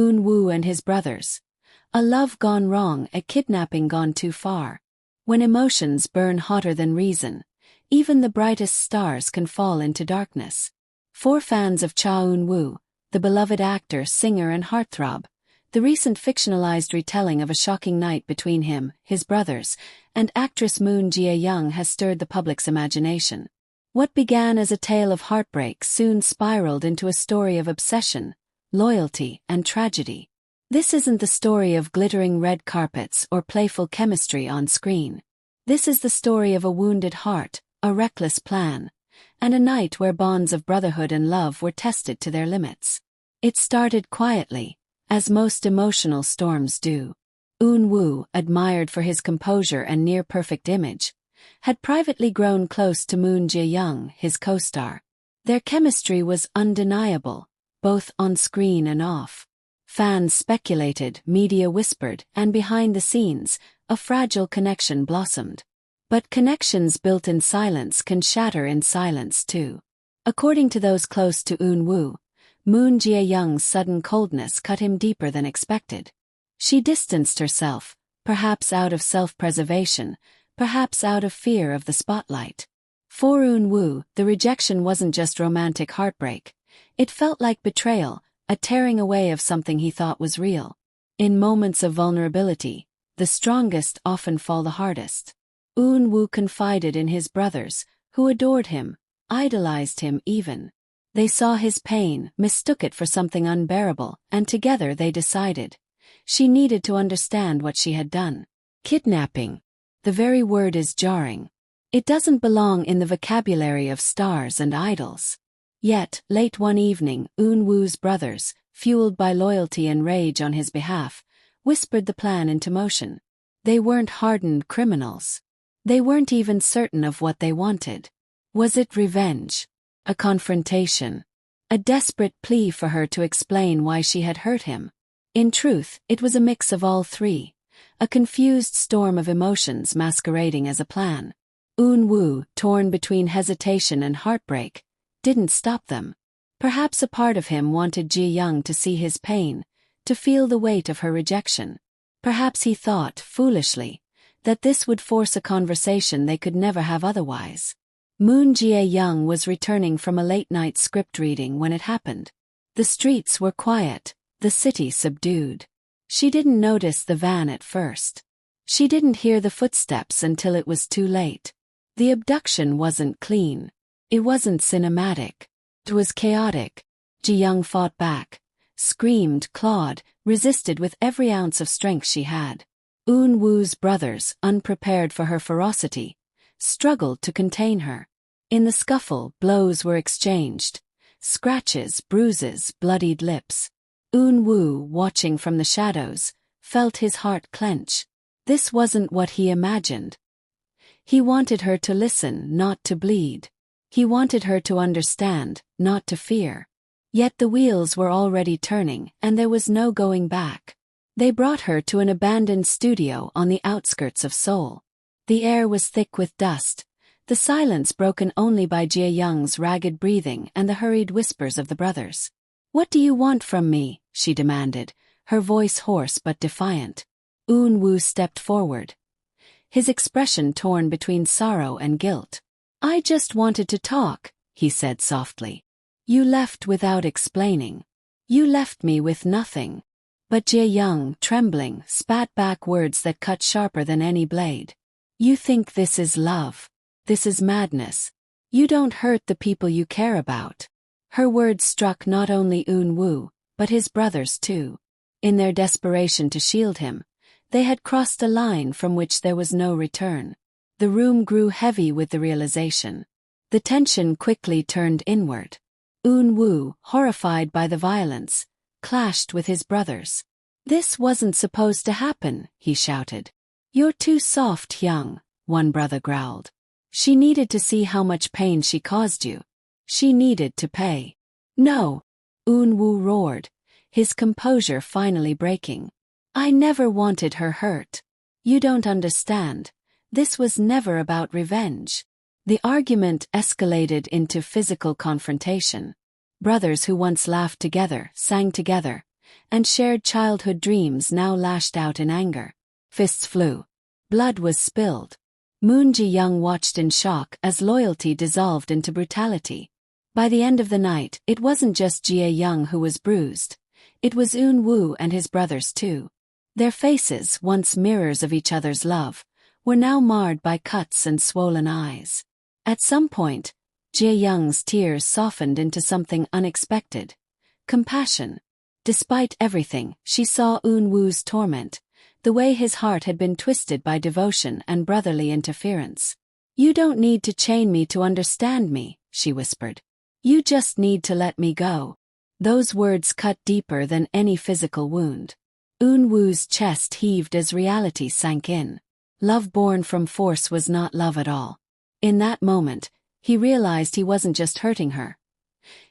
Eun-woo and his brothers. A love gone wrong, a kidnapping gone too far. When emotions burn hotter than reason, even the brightest stars can fall into darkness. For fans of Cha Eun-woo, the beloved actor, singer and heartthrob, the recent fictionalized retelling of a shocking night between him, his brothers, and actress Moon Jae-young has stirred the public's imagination. What began as a tale of heartbreak soon spiraled into a story of obsession, loyalty, and tragedy. This isn't the story of glittering red carpets or playful chemistry on screen. This is the story of a wounded heart, a reckless plan, and a night where bonds of brotherhood and love were tested to their limits. It started quietly, as most emotional storms do. Eun-woo, admired for his composure and near-perfect image, had privately grown close to Moon Jae-young, his co-star. Their chemistry was undeniable, both on screen and off. Fans speculated, media whispered, and behind the scenes, a fragile connection blossomed. But connections built in silence can shatter in silence too. According to those close to Eun-woo, Moon Jae-young's sudden coldness cut him deeper than expected. She distanced herself, perhaps out of self-preservation, perhaps out of fear of the spotlight. For Eun-woo, the rejection wasn't just romantic heartbreak. It felt like betrayal, a tearing away of something he thought was real. In moments of vulnerability, the strongest often fall the hardest. Eun-woo confided in his brothers, who adored him, idolized him even. They saw his pain, mistook it for something unbearable, and together they decided. She needed to understand what she had done. Kidnapping. The very word is jarring. It doesn't belong in the vocabulary of stars and idols. Yet, late one evening, Eun-woo's brothers, fueled by loyalty and rage on his behalf, whispered the plan into motion. They weren't hardened criminals. They weren't even certain of what they wanted. Was it revenge? A confrontation? A desperate plea for her to explain why she had hurt him? In truth, it was a mix of all three. A confused storm of emotions masquerading as a plan. Eun-woo, torn between hesitation and heartbreak, didn't stop them. Perhaps a part of him wanted Ji-young to see his pain, to feel the weight of her rejection. Perhaps he thought, foolishly, that this would force a conversation they could never have otherwise. Moon Jae-young was returning from a late-night script reading when it happened. The streets were quiet, the city subdued. She didn't notice the van at first. She didn't hear the footsteps until it was too late. The abduction wasn't clean. It wasn't cinematic. It was chaotic. Ji-young fought back, screamed, clawed, resisted with every ounce of strength she had. Eun-woo's brothers, unprepared for her ferocity, struggled to contain her. In the scuffle, blows were exchanged. Scratches, bruises, bloodied lips. Eun-woo, watching from the shadows, felt his heart clench. This wasn't what he imagined. He wanted her to listen, not to bleed. He wanted her to understand, not to fear. Yet the wheels were already turning, and there was no going back. They brought her to an abandoned studio on the outskirts of Seoul. The air was thick with dust, the silence broken only by Jae-young's ragged breathing and the hurried whispers of the brothers. "What do you want from me?" she demanded, her voice hoarse but defiant. Eun-woo stepped forward, his expression torn between sorrow and guilt. "I just wanted to talk," he said softly. "You left without explaining. You left me with nothing." But Jae-young, trembling, spat back words that cut sharper than any blade. "You think this is love. This is madness. You don't hurt the people you care about." Her words struck not only Eun-woo, but his brothers too. In their desperation to shield him, they had crossed a line from which there was no return. The room grew heavy with the realization. The tension quickly turned inward. Eun-woo, horrified by the violence, clashed with his brothers. "This wasn't supposed to happen," he shouted. "You're too soft, Hyung," one brother growled. "She needed to see how much pain she caused you. She needed to pay." "No," Eun-woo roared, his composure finally breaking. "I never wanted her hurt. You don't understand. This was never about revenge." The argument escalated into physical confrontation. Brothers who once laughed together, sang together, and shared childhood dreams now lashed out in anger. Fists flew. Blood was spilled. Moon Ji-young watched in shock as loyalty dissolved into brutality. By the end of the night, it wasn't just Jie-young who was bruised. It was Eun-woo and his brothers too. Their faces, once mirrors of each other's love, were now marred by cuts and swollen eyes. At some point, Jie-young's tears softened into something unexpected. Compassion. Despite everything, she saw Eun-woo's torment, the way his heart had been twisted by devotion and brotherly interference. "You don't need to chain me to understand me," she whispered. "You just need to let me go." Those words cut deeper than any physical wound. Eun-woo's chest heaved as reality sank in. Love born from force was not love at all. In that moment, he realized he wasn't just hurting her.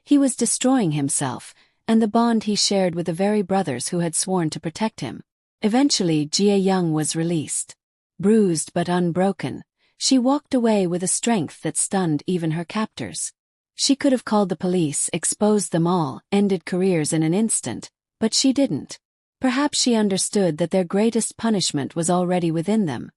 He was destroying himself, and the bond he shared with the very brothers who had sworn to protect him. Eventually, Jie-young was released. Bruised but unbroken, she walked away with a strength that stunned even her captors. She could have called the police, exposed them all, ended careers in an instant, but she didn't. Perhaps she understood that their greatest punishment was already within them.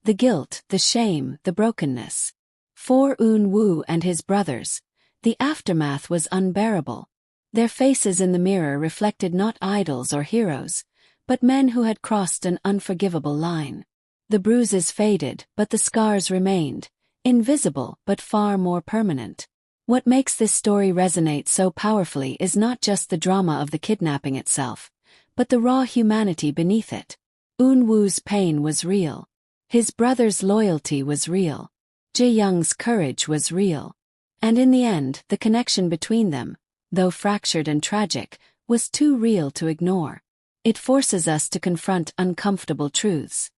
The guilt, the shame, the brokenness. For Eun-woo and his brothers, the aftermath was unbearable. Their faces in the mirror reflected not idols or heroes, but men who had crossed an unforgivable line. The bruises faded, but the scars remained, invisible but far more permanent. What makes this story resonate so powerfully is not just the drama of the kidnapping itself, but the raw humanity beneath it. Eun-woo's pain was real. His brother's loyalty was real. Jae-young's courage was real. And in the end, the connection between them, though fractured and tragic, was too real to ignore. It forces us to confront uncomfortable truths.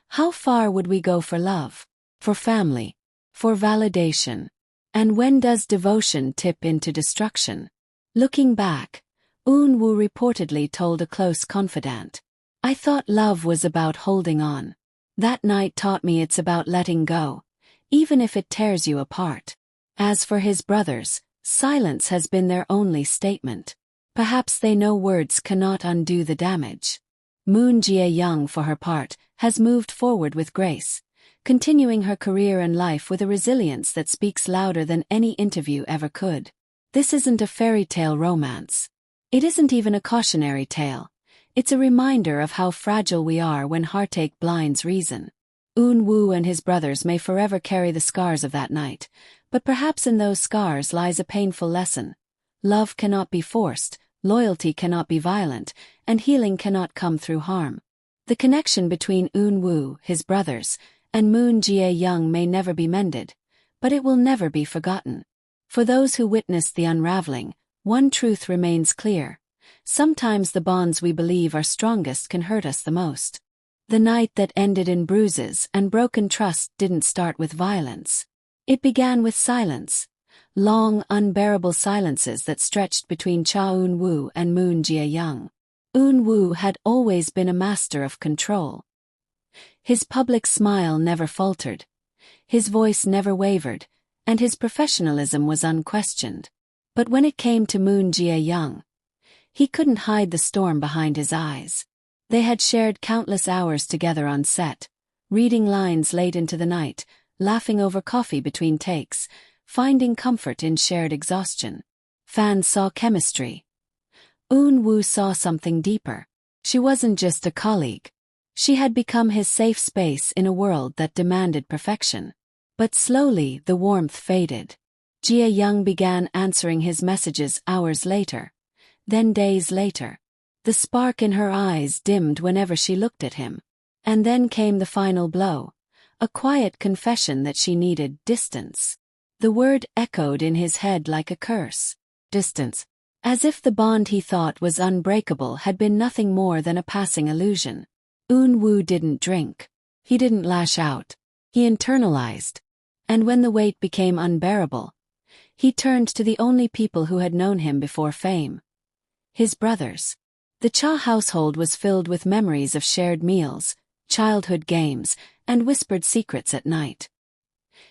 How far would we go for love? For family? For validation? And when does devotion tip into destruction? Looking back, Eun-woo reportedly told a close confidant, "I thought love was about holding on. That night taught me it's about letting go, even if it tears you apart." As for his brothers, silence has been their only statement. Perhaps they know words cannot undo the damage. Moon Jae-young, for her part, has moved forward with grace, continuing her career and life with a resilience that speaks louder than any interview ever could. This isn't a fairy tale romance. It isn't even a cautionary tale. It's a reminder of how fragile we are when heartache blinds reason. Eun-woo and his brothers may forever carry the scars of that night, but perhaps in those scars lies a painful lesson. Love cannot be forced, loyalty cannot be violent, and healing cannot come through harm. The connection between Eun-woo, his brothers, and Moon Jae-young may never be mended, but it will never be forgotten. For those who witnessed the unraveling, one truth remains clear. Sometimes the bonds we believe are strongest can hurt us the most. The night that ended in bruises and broken trust didn't start with violence. It began with silence. Long, unbearable silences that stretched between Cha Eun-woo and Moon Jae-young. Eun-woo had always been a master of control. His public smile never faltered. His voice never wavered, and his professionalism was unquestioned. But when it came to Moon Jae-young, he couldn't hide the storm behind his eyes. They had shared countless hours together on set, reading lines late into the night, laughing over coffee between takes, finding comfort in shared exhaustion. Fans saw chemistry. Eun-woo saw something deeper. She wasn't just a colleague. She had become his safe space in a world that demanded perfection. But slowly the warmth faded. Jae-young began answering his messages hours later, then days later. The spark in her eyes dimmed whenever she looked at him. And then came the final blow, a quiet confession that she needed distance. The word echoed in his head like a curse. Distance. As if the bond he thought was unbreakable had been nothing more than a passing illusion. Eun-woo didn't drink. He didn't lash out. He internalized. And when the weight became unbearable, he turned to the only people who had known him before fame. His brothers. The Cha household was filled with memories of shared meals, childhood games, and whispered secrets at night.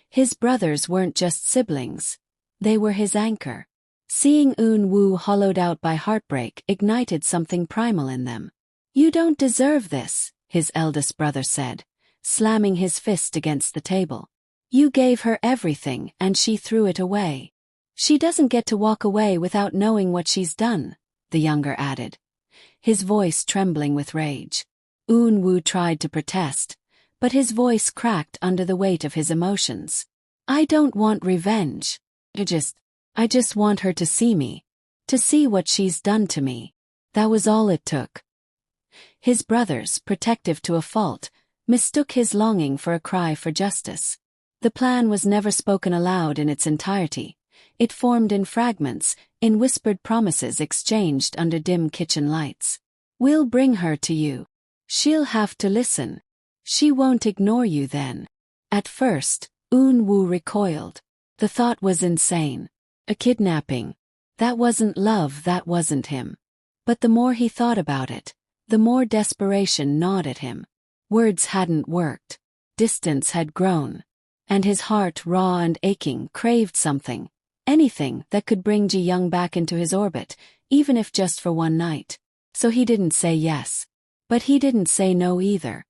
His brothers weren't just siblings. They were his anchor. Seeing Eun-woo hollowed out by heartbreak ignited something primal in them. "You don't deserve this," his eldest brother said, slamming his fist against the table. "You gave her everything and she threw it away. She doesn't get to walk away without knowing what she's done," the younger added, his voice trembling with rage. Eun-woo tried to protest, but his voice cracked under the weight of his emotions. "I don't want revenge. I just want her to see me. To see what she's done to me. That was all it took." His brothers, protective to a fault, mistook his longing for a cry for justice. The plan was never spoken aloud in its entirety. It formed in fragments, in whispered promises exchanged under dim kitchen lights. "We'll bring her to you. She'll have to listen. She won't ignore you then." At first, Eun-woo recoiled. The thought was insane. A kidnapping. That wasn't love, that wasn't him. But the more he thought about it, the more desperation gnawed at him. Words hadn't worked. Distance had grown. And his heart, raw and aching, craved something. Anything that could bring Ji-young back into his orbit, even if just for one night. So he didn't say yes. But he didn't say no either.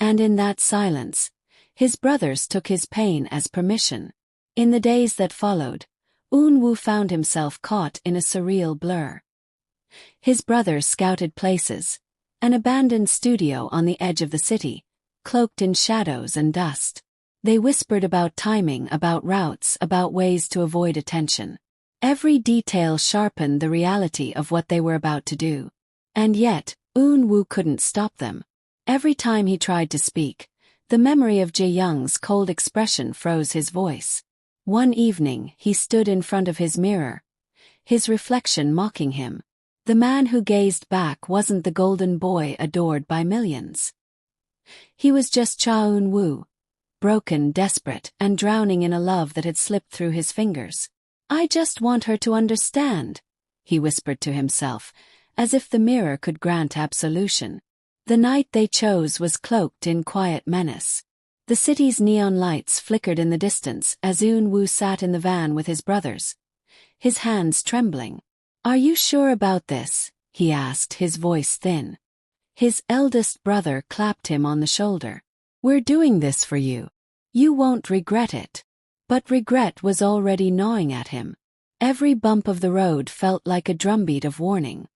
And in that silence, his brothers took his pain as permission. In the days that followed, Eun-woo found himself caught in a surreal blur. His brothers scouted places, an abandoned studio on the edge of the city, cloaked in shadows and dust. They whispered about timing, about routes, about ways to avoid attention. Every detail sharpened the reality of what they were about to do. And yet, Eun-woo couldn't stop them. Every time he tried to speak, the memory of Ji-young's cold expression froze his voice. One evening, he stood in front of his mirror, his reflection mocking him. The man who gazed back wasn't the golden boy adored by millions. He was just Cha Eun-woo, broken, desperate, and drowning in a love that had slipped through his fingers. "I just want her to understand," he whispered to himself, as if the mirror could grant absolution. The night they chose was cloaked in quiet menace. The city's neon lights flickered in the distance as Eun-woo sat in the van with his brothers, his hands trembling. "Are you sure about this?" he asked, his voice thin. His eldest brother clapped him on the shoulder. "We're doing this for you. You won't regret it." But regret was already gnawing at him. Every bump of the road felt like a drumbeat of warning.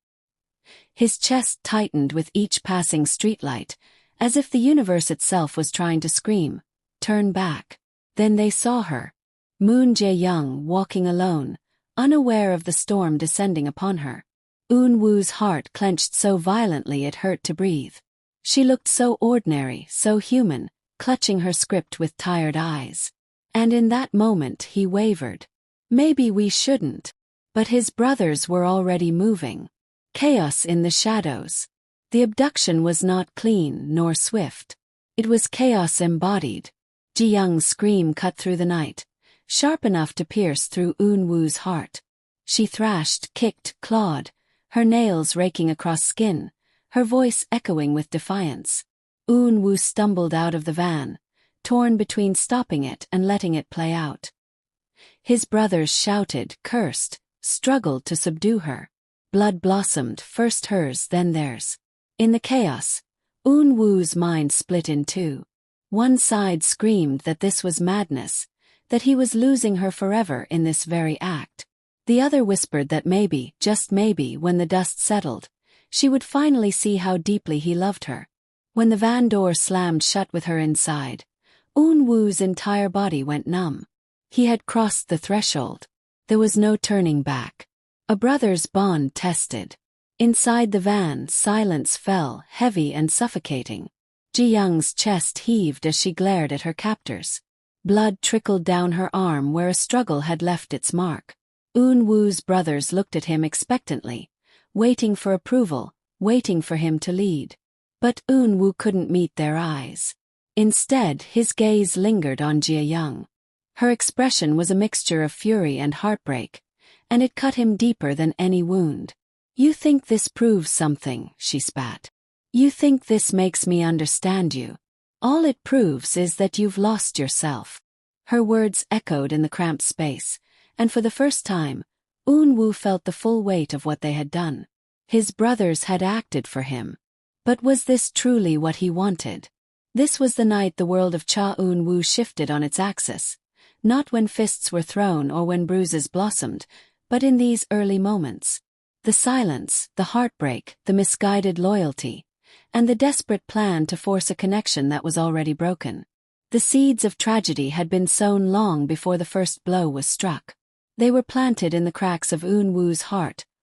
His chest tightened with each passing streetlight, as if the universe itself was trying to scream, "Turn back." Then they saw her. Moon Jae-young walking alone, unaware of the storm descending upon her. Eun-woo's heart clenched so violently it hurt to breathe. She looked so ordinary, so human, clutching her script with tired eyes. And in that moment he wavered. Maybe we shouldn't. But his brothers were already moving. Chaos in the shadows. The abduction was not clean nor swift. It was chaos embodied. Ji-young's scream cut through the night, sharp enough to pierce through Eun-woo's heart. She thrashed, kicked, clawed, her nails raking across skin, her voice echoing with defiance. Eun-woo stumbled out of the van, torn between stopping it and letting it play out. His brothers shouted, cursed, struggled to subdue her. Blood blossomed, first hers, then theirs. In the chaos, Eun-woo's mind split in two. One side screamed that this was madness, that he was losing her forever in this very act. The other whispered that maybe, just maybe, when the dust settled, she would finally see how deeply he loved her. When the van door slammed shut with her inside, Eun-woo's entire body went numb. He had crossed the threshold. There was no turning back. A brother's bond tested. Inside the van, silence fell, heavy and suffocating. Ji-young's chest heaved as she glared at her captors. Blood trickled down her arm where a struggle had left its mark. Eun-woo's brothers looked at him expectantly, waiting for approval, waiting for him to lead. But Eun-woo couldn't meet their eyes. Instead, his gaze lingered on Ji-young. Her expression was a mixture of fury and heartbreak, and it cut him deeper than any wound. "You think this proves something," she spat. "You think this makes me understand you. All it proves is that you've lost yourself." Her words echoed in the cramped space, and for the first time, Eun-woo felt the full weight of what they had done. His brothers had acted for him. But was this truly what he wanted? This was the night the world of Cha Eun-woo shifted on its axis. Not when fists were thrown or when bruises blossomed, but in these early moments. The silence, the heartbreak, the misguided loyalty, and the desperate plan to force a connection that was already broken. The seeds of tragedy had been sown long before the first blow was struck. They were planted in the cracks of Eun-woo's heart,